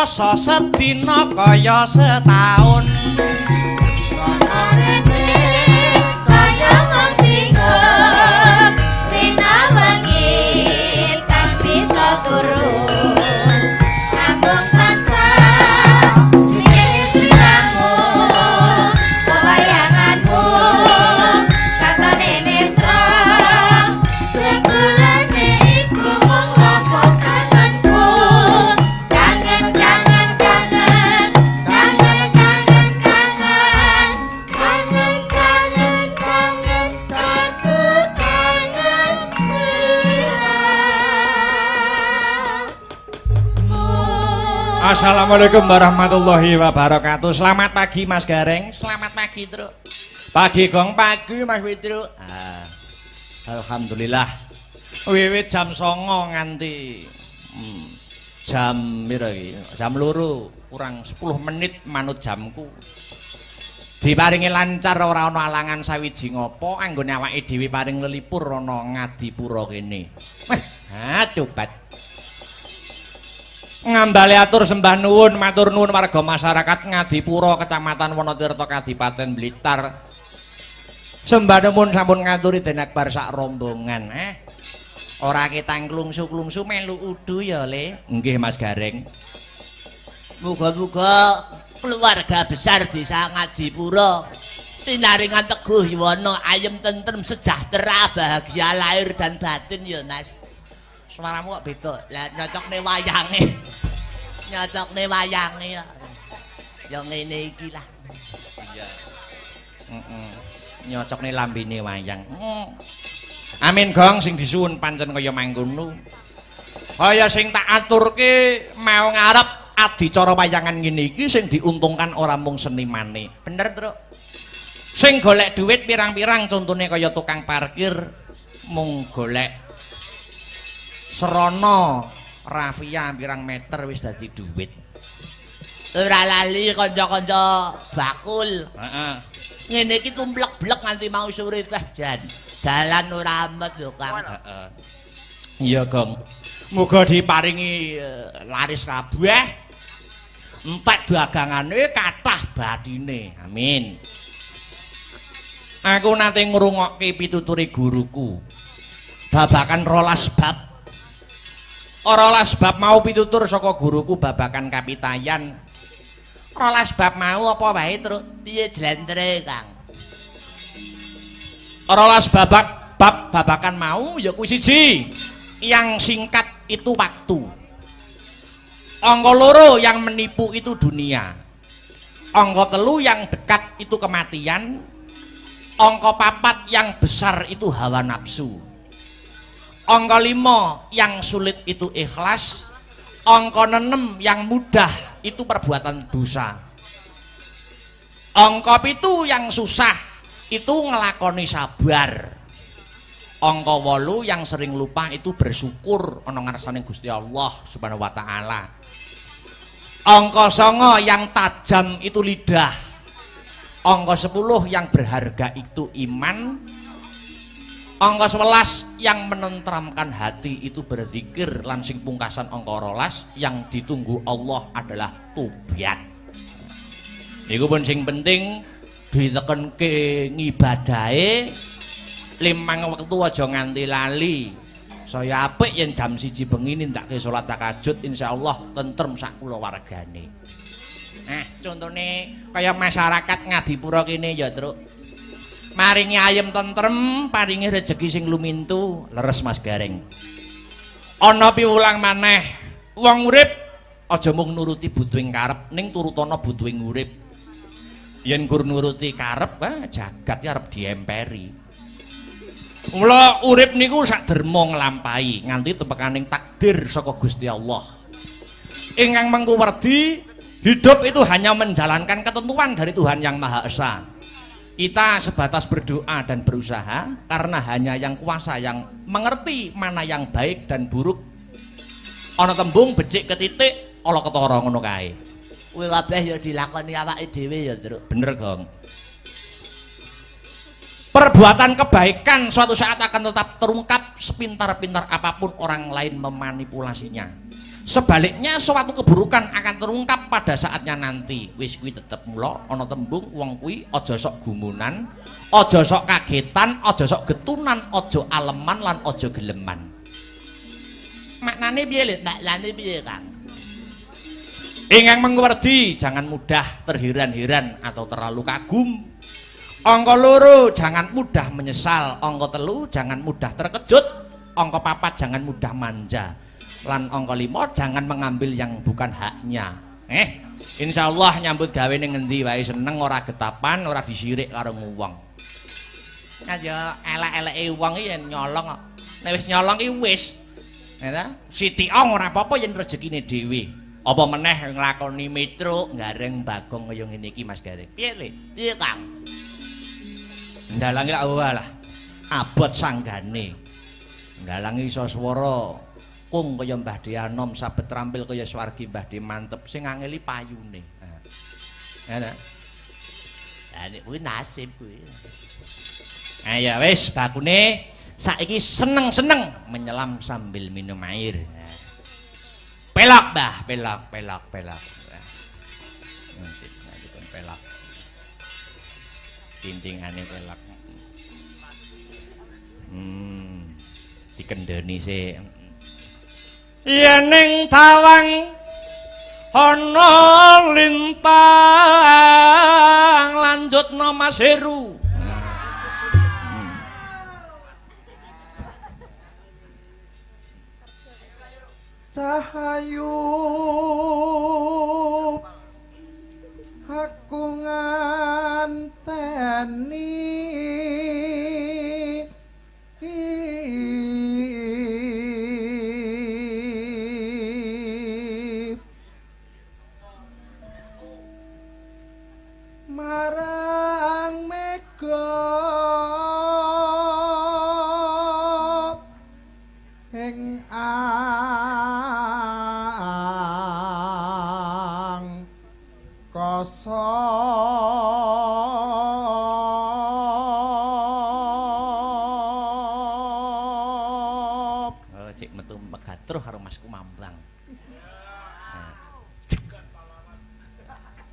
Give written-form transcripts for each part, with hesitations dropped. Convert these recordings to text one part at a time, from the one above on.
rasa sedina kaya setahun. Kaya mengtinggup rina wengi kan bisa turun amung tansah ingin sliramu pewayanganmu kata nenetra sebulane iku mung rasa kangenku kangen kangen kangen kangen kangen kangen kangen kangen kangen aku kangen sliramu. Assalamualaikum warahmatullahi wabarakatuh. Selamat pagi Mas Gareng. Selamat pagi Truk. Pagi gong pagi Mas Witru. Alhamdulillah. Wiwit jam 09.00 nganti jam piro iki? Jam 2 kurang 10 menit manut jamku. Diparingi lancar ora ana alangan sawiji ngopo anggone awake dhewe paring lelipur ana Ngadipura kene. Tobat. Ngambale atur sembah nuwun matur nuwun warga masyarakat Ngadipura Kecamatan Wonotirta Kadipaten Blitar. Sembah nuwun sampun ngaturi Den Akbar sak rombongan. Ora ketang klungsu-klungsu melu udu ya, Le. Nggih Mas Gareng. Muga-muga keluarga besar desa Ngadipura tinaringan teguh yuwana ayem tentrem sejahtera bahagia lahir dan batin ya Mas. Suaramu kok beda. Lah nyocokne wayange. Nyocokne wayange ya. Ya ngene iki lah. Iya. Nyocokne lambene wayang. Amin gong sing disuwun pancen kaya mangkono. Kaya sing tak aturke mau ngarep adicara wayangan ngene iki sing diuntungkan ora mung senimane. Bener, Truk. Sing golek duit pirang-pirang contone kaya tukang parkir mung golek Serono rafia pirang meter wis dadi duit. Ora lali kanca-kanca bakul. Heeh. Ngene iki tumplek-blek nganti mau sore teh jan. Dalan ora amet lho Kang. Heeh. Iya, Gong. Muga diparingi laris kabeh. Entek dagangane kathah bathine. Amin. Aku nate ngrungokke pituturi guruku. Babakan 12 bab. Ora 12 bab mau pitutur saka guruku babakan kapitayan. 12 bab mau apa wae terus Piye jlentre Kang? 12 babakan mau ya kuwi siji. Yang singkat itu waktu. Angka loro yang menipu itu dunia. Angka telu yang dekat itu kematian. Angka papat yang besar itu hawa nafsu. Angka 5 yang sulit itu ikhlas. Angka 6 yang mudah itu perbuatan dosa. Angka 7 yang susah itu ngelakoni sabar. Angka 8 yang sering lupa itu bersyukur ana ngarsane Gusti Allah Subhanahu wa taala. Angka 9 yang tajam itu lidah. Angka 10 yang berharga itu iman. Angka 11 yang menentramkan hati itu berzikir lan sing pungkasan angka 12 yang ditunggu Allah adalah tobat. Iku pun sing penting ditekenke ngibadahe 5 wektu aja nganti lali. Saya apik yen jam 1 bengi nindakke salat tahajud insyaallah tentrem sak kulawargane. Nah, contone kaya masyarakat Ngadipura kene ya, Truk. Maringi ayem tentrem, paringi rejeki sing lumintu, leres Mas Gareng. Ana piwulang maneh, wong urip aja mung nuruti butuhing karep, ning turutana butuhing urip. Yen gur nuruti karep, jagat arep diemperi. Mula urip niku sak derma nglampahi nganti tepekaning takdir saka Gusti Allah. Ingkang mengku werdi, hidup itu hanya menjalankan ketentuan dari Tuhan Yang Maha Esa. Kita sebatas berdoa dan berusaha karena hanya yang kuasa yang mengerti mana yang baik dan buruk. Ana tembung becik ke titik, ala ketara ngono kae. Kuwi kabeh ya dilakoni awake dhewe ya, Truk. Bener, Gong. Perbuatan kebaikan suatu saat akan tetap terungkap sepintar-pintar apapun orang lain memanipulasinya. Sebaliknya suatu keburukan akan terungkap pada saatnya nanti. Wis kuwi tetep mula ana tembung wong kuwi aja sok gumunan, aja sok kagetan, aja sok getunan, aja aleman lan aja geleman. Maknane piye, Lid? Maknane piye, Kang? Ingkang mengerti jangan mudah terheran-heran atau terlalu kagum. Angka 2 jangan mudah menyesal, angka 3 jangan mudah terkejut, angka 4 jangan mudah manja. Lan angka 5 jangan mengambil yang bukan haknya. Insyaallah nyambut gawe ning ngendi wae seneng ora getapan, ora disirik karo wong. Ya elek-eleke wong iki yen nyolong kok. Nek wis nyolong iki wis. Ya sithik ora apa-apa yen rezekine dhewe. Apa meneh nglakoni metro gareng bagong kaya ngene iki Mas Gareng. Piye, Le? Piye, Kang? Ndalangi lak walah. Abot sanggane. Ndalangi iso swara kung kaya Mbah Dianom sabet trampil kaya swargi Mbah Di mantep sing ngangeli payune. Ya ta. Lah nek kuwi nasib kuwi. Ya wis bakune saiki seneng-seneng menyelam sambil minum air. Pelak, Mbah, pelak. Nanti pelak. Tintingane pelak. Dikendheni sik. Yen ning tawang ana lintang lanjutno Mas Heru. Cahayu aku nganteni marang mega ing kosop Cik metu megatruh karo Masku Mambang.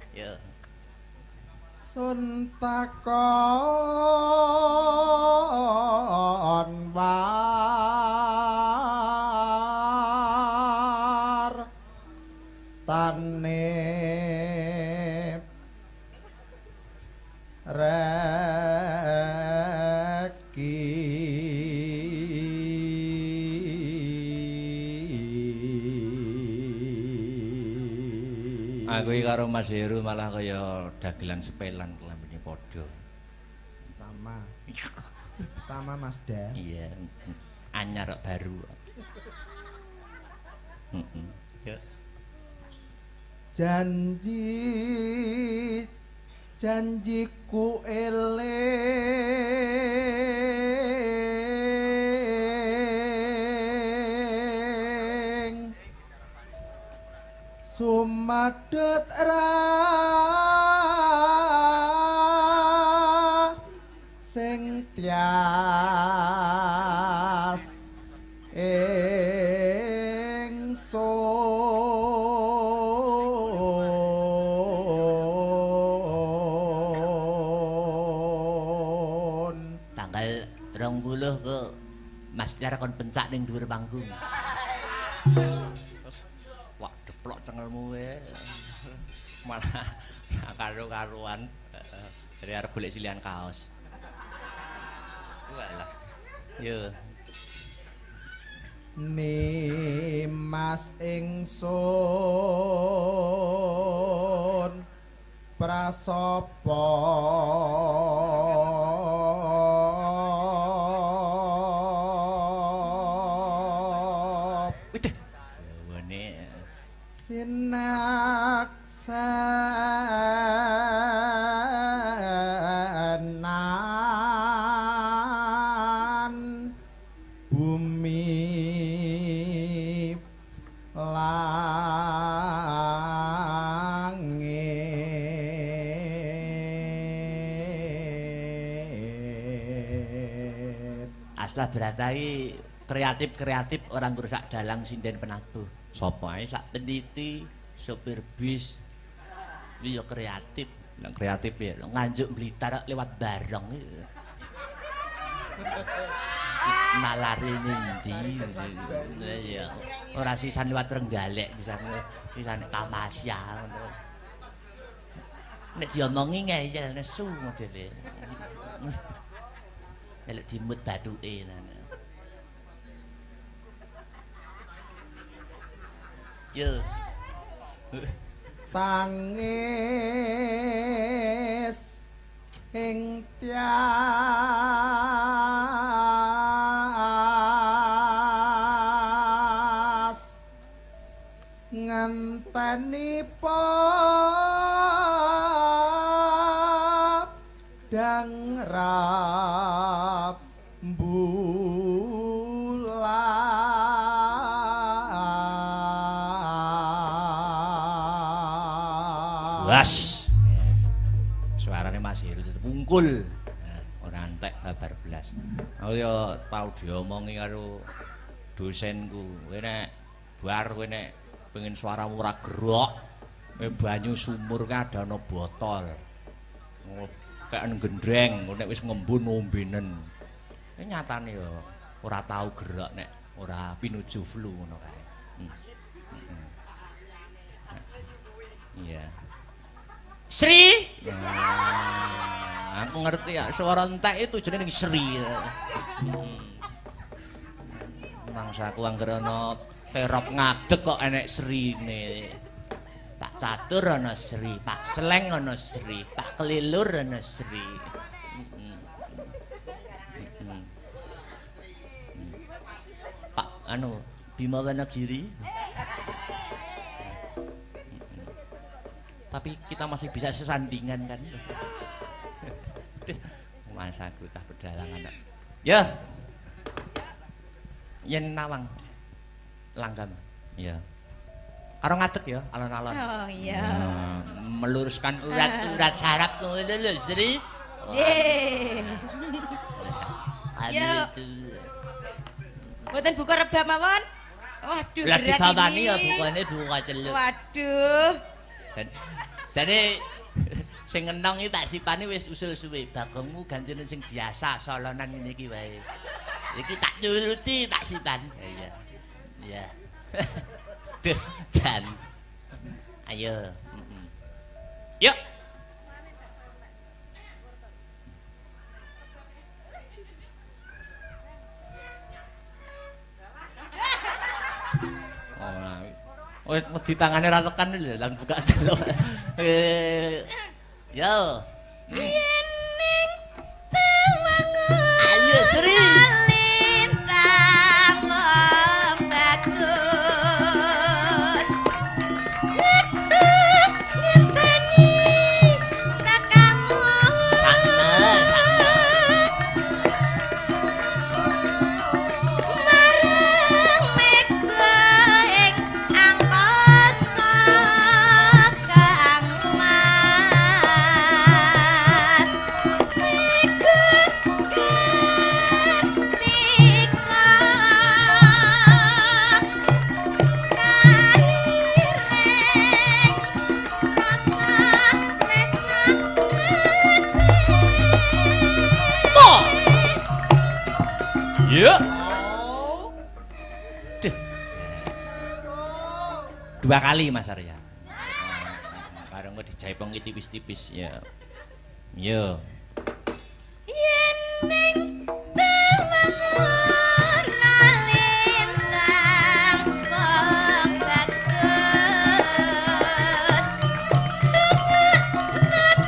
Ya. sun takon war tane reki Aku iki karo Mas Heru malah kaya dagelan sepelan kelambine padha. Sama Mas Da. Iya. Anyar kok baru. Ya. Janjiku eling sumadut sing tias ingsun Tanggal 20 ke Mas Tiar kon pencak ning dhuwur panggung. Wah, deplok cengelmu wae. Malah karo-karuan dari arep golek silihan kaos. Walah. Yo. Nimas ingsun prasapa Widih. Dawane sinaksanan bumi langit Aslah beratai kreatif orang ngrusak dalang sinden penabuh. Sapa ae sak peniti, sopir bis. Iki ya kreatif. Lah kreatif ya. Nganjuk Blitar lewat bareng. Nalare ndi? Ya, ora sisan liwat Trenggalek, sisan Kamasya ngono. Nek diomongi ngeyel nesu modele. Nek dimut bathuke nana. Yo. Tangis ing tias ngenteni dang rap Blas. Suarane Mas Heru tetep ungkul. Ora entek babar blas. Aku ya tau diomongi karo dosenku. Kowe nek bar kowe nek pengen suaramu ora gerok, kowe banyu sumur ka ada ana botol. Kayak gendreng, nek wis ngembun ombenen. Nyatane ya ora tau gerak nek ora pinuju flu ngono kae. Iya. Sri. Aku ngerti ya, suara entek itu jenenge Sri. Mangsa aku anggere ana terop ngadeg kok enek Srine. Pak Catur ana Sri, Pak Sleng ana Sri, Pak Kelilur ana Sri. Pak anu Bima Wanagiri. Tapi kita masih bisa sesandingan kan. Masa aku cah pedalangan. Ya. Yen nawang langgam. Ya. Karo ngadeg ya alon-alon. Oh iya. Meluruskan Urat-urat saraf ngono lho, Sri. Nggih. Ya. Mboten buka rebab mawon. Waduh, Lah berat dibawani ini. ya bukane buka celuk. Waduh. Jadi sing ngenong iki tak sipani wis usul suwe. Bagongmu gantine sing biasa solonan ngene iki wae. Iki tak nuruti tak sipan. Iya. Iya. Duh, Jan. Ayo. Yuk. Oh, di tangane ra tekan lho lan buka celuk. Yo. Yening tawangun. Ayo Sri. Lintang wong bagus. Ngenteni tekamu. Sakno. Marang mega ing angkasa kang mas. Mega ketika kaireng rasa tresna. Ya. Duh. Dua kali Mas Arya. Bareng kok dijaipong tipis-tipis ya. Yo. Yening tawangun lintang wong bagus.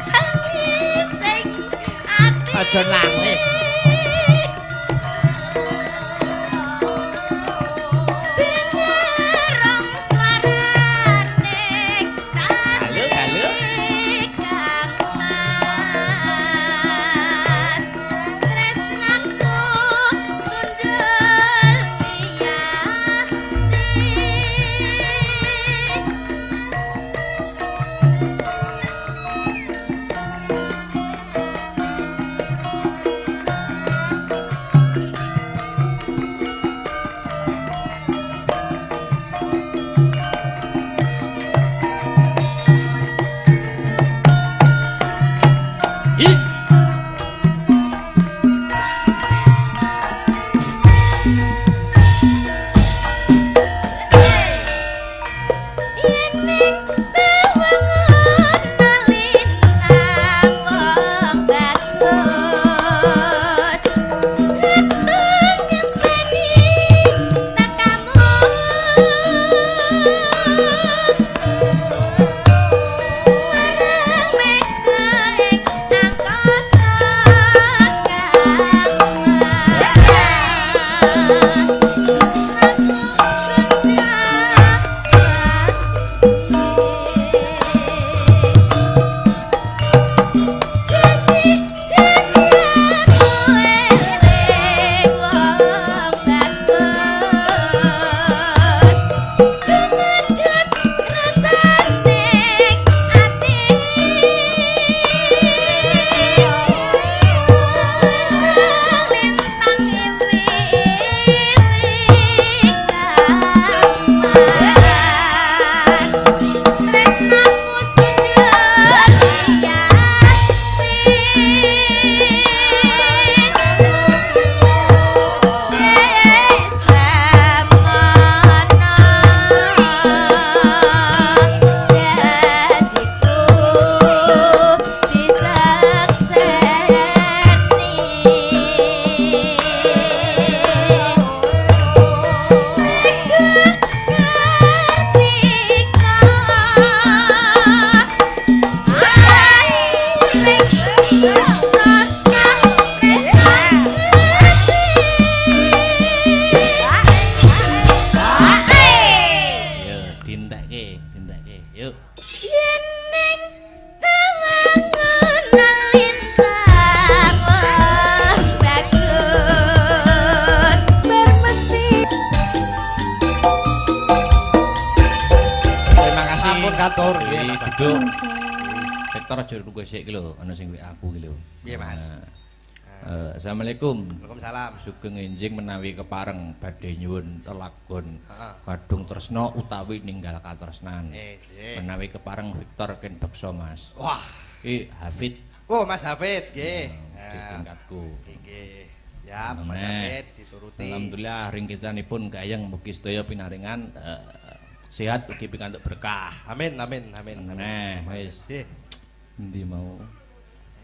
Nangis sing ati. Aja nangis. Bingerong swarane Halo, halo. kang mas. Tresnaku sundul miyati. Yo dintekke, dintekke. Yuk. Terima kasih. Sampun katur. Jadi duduk. Sektor aja nunggu sik iki lho, ana sing WA aku iki lho. Piye, Mas? Assalamualaikum. Waalaikumsalam. Sugeng enjing menawi kepareng badhe nyuwun telagon Heeh. kadung tresna utawi ninggal katresnan. Nggih. Menawi kepareng Victor ken beksa Mas. Wah. Iki Hafid Oh, Mas Hafid, nggih. di tingkatku. Nggih. Siap, Mas Nah, Hafid dituruti. Alhamdulillah ring kitanipun gayeng mugi sedaya pinaringan sehat ugi pikantuk berkah. Amin, amin, amin. Nah, wis. Nggih. Endi mau?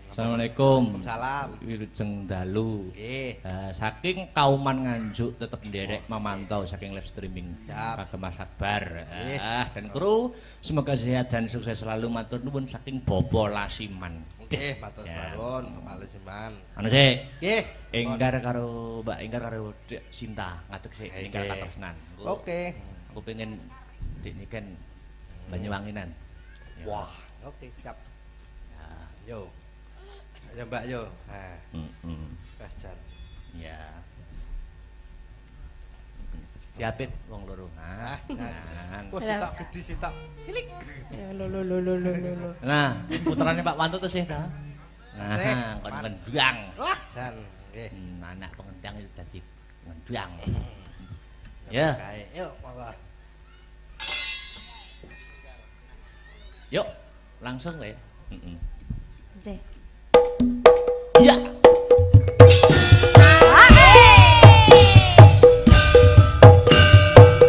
Assalamualaikum. Waalaikumsalam. Wilujeng dalu. Nggih. Saking kauman Nganjuk tetep nderek memantau saking live streaming Siap. Kagem Mas Akbar. Nggih. Dan kru semoga sehat dan sukses selalu matur nuwun saking Bobo Lasiman. Nggih, matur Ya. nuwun, Bapak Lesiman. Anu sik, Nggih. Enggar karo Mbak Enggar karo Dek Sinta ngadeg sik Nggih. Enggar katresnan. Oke. Aku pengen Dik niken Banyuwanginan. Ya. Wah, oke, siap. Yo. Ya, Mbak yo. Nah, Jan. Ya. Diapit wong loro. Ah, jan. Nah, Wah, sitok gede sitok. nah, putrane Pak Wanto tuh sih ta. Sik. Nah, kon ngendang. Wah, jan. Nggih. Anak pengendang itu dadi ngendang. Ya. Kae, yuk monggo. Yuk, langsung ya. Cek. Iya.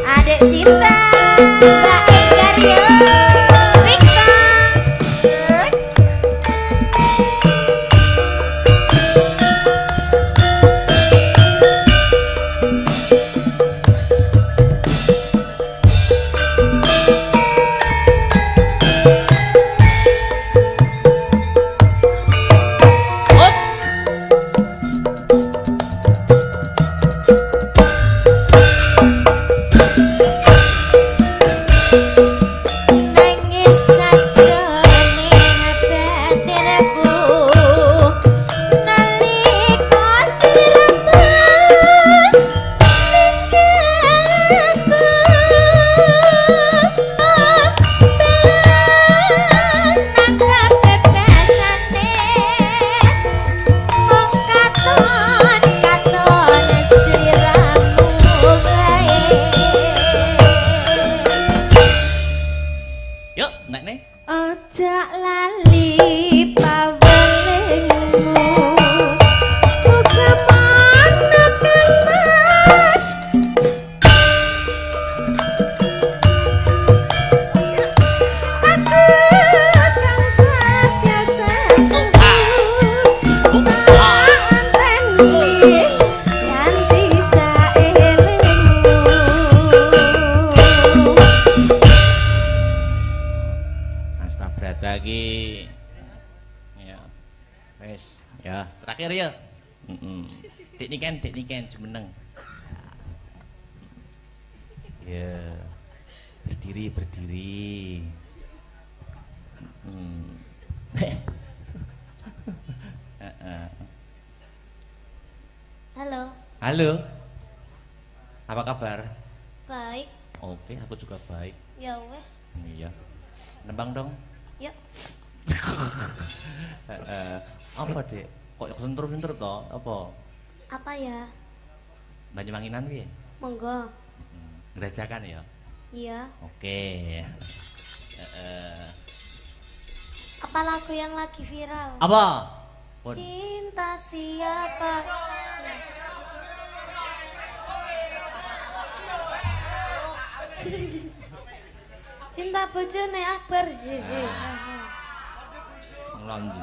Adek Sinta, Mbak Enggar yo, Victor. Nangis saja ning batinku nalika siramu ninggalku nang kebebasane mung katon siramu bae. Yuk, nek nih. Ojo lali pawelingmu Muga mana kemas Aku kang setia sanggup Anteni nganti saelingmu Mas Tabrata iki ya. Wis, ya, terakhir ya. Dik niken jumeneng. Ya. Berdiri. Halo, Halo. Apa kabar? baik. Oke, aku juga baik. Ya wes, Iya. Nembang dong. yuk. Apa, Dek? Kok sentrup-sentrup toh? Apa? Apa ya? Banyuwanginan piye? Monggo. Gerajakan ya. Iya. Oke. Apa lagu yang lagi viral? Apa? Pun. Cinta siapa? Cinta bojone Akbar. Ngelondi.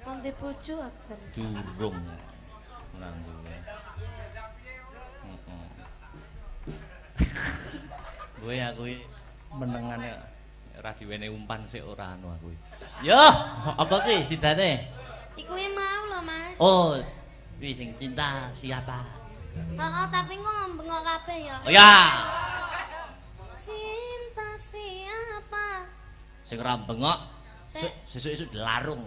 Nanti bojo Akbar. Durung. Ngelondi. Gue ya gue menengane ora diwene umpan sik ora anu aku. Yo, apa ki sidane? Iku mau lho, Mas. Oh, wi sing cinta siapa? Heeh, tapi kok ngembengok kabeh ya. Oh ya, Cinta siapa? sing ora bengok sesuk-esuk dilarung.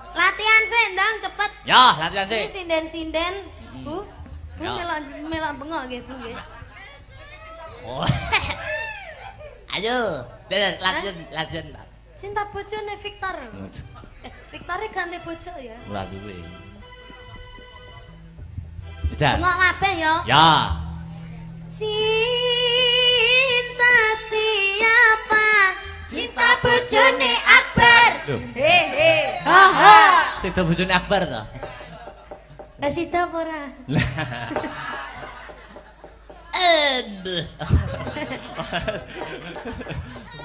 Latihan sih, ndang cepet. Ya, latihan Ini sih. sinden-sinden. Bu. Bu Ya. melok bengok nggih, Bu nggih. Oh. Ayo, latihan, latihan. Cinta bojone Victor. Victor ganti bojo ya. Ora duwe. Bisa. Bengok kabeh ya. Ya. Cinta siapa? Cinta bojone Akbar. Hehe. Ha ha. Sida bojone Akbar to. Lah sida apa ora? Aduh.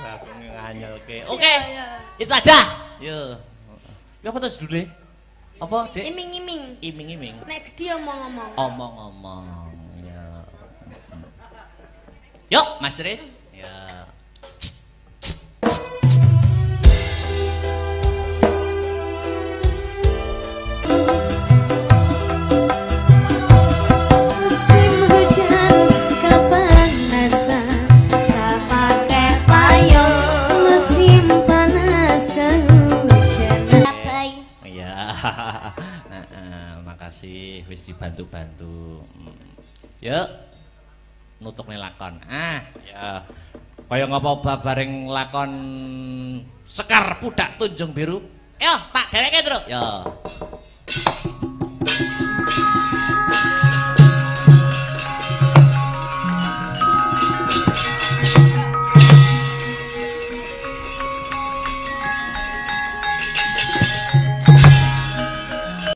Aku nganyelke. Oke. Iya, iya. Itu aja. Yo. Ya apa to judule? Apa, Dik? Iming-iming. Iming-iming. Nek gede omong-omong. Omong-omong. Ya. Yuk, Mas Tris. Ya. Musim hujan kepanasan, tak pakai payung. Musim panas kehujanan. Iya. Makasih wis dibantu-bantu. Yuk. Nutuk nih lakon. Ya. Kaya ngapa babareng lakon Sekar Pudak Tunjung Biru. Yo, tak dereke, Tru. Ya.